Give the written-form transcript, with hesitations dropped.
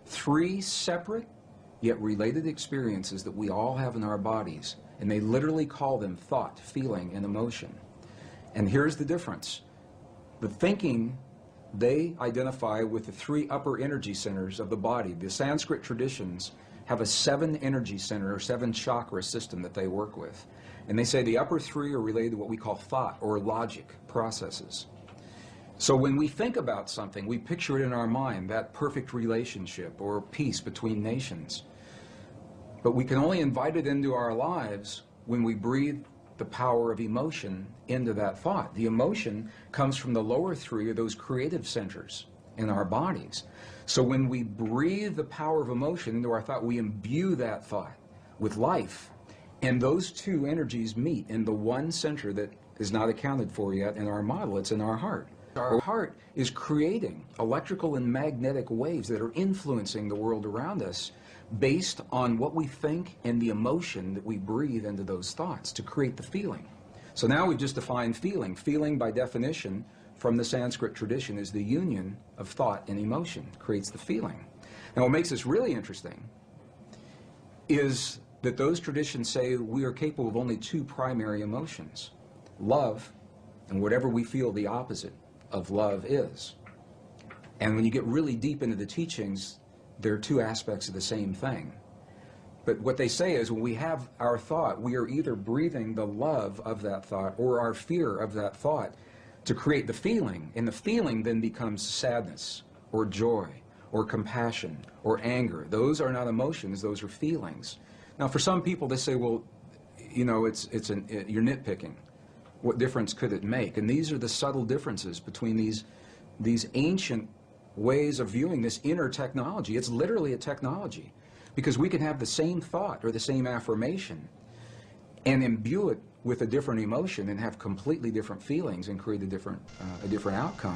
three separate yet related experiences that we all have in our bodies, and they literally call them thought, feeling, and emotion. And here's the difference. The thinking, they identify with the three upper energy centers of the body. The Sanskrit traditions have a 7 energy center or 7 chakra system that they work with. And they say the upper 3 are related to what we call thought or logic processes. So when we think about something, we picture it in our mind, that perfect relationship or peace between nations. But we can only invite it into our lives when we breathe the power of emotion into that thought. The emotion comes from the lower 3 of those creative centers in our bodies. So when we breathe the power of emotion into our thought, we imbue that thought with life. And those two energies meet in the one center that is not accounted for yet in our model. It's in our heart. Our heart is creating electrical and magnetic waves that are influencing the world around us based on what we think and the emotion that we breathe into those thoughts to create the feeling. So now we've just defined feeling. Feeling, by definition, from the Sanskrit tradition, is the union of thought and emotion. It creates the feeling. Now what makes this really interesting is that those traditions say we are capable of only 2 primary emotions: love and whatever we feel the opposite of love is. And when you get really deep into the teachings, there are 2 aspects of the same thing. But what they say is when we have our thought, we are either breathing the love of that thought or our fear of that thought to create the feeling, and the feeling then becomes sadness or joy or compassion or anger. Those are not emotions, those are feelings. Now for some people they say, well, you know, you're nitpicking. What difference could it make? And these are the subtle differences between these ancient ways of viewing this inner technology. It's literally a technology, because we can have the same thought or the same affirmation and imbue it with a different emotion and have completely different feelings and create a different outcome.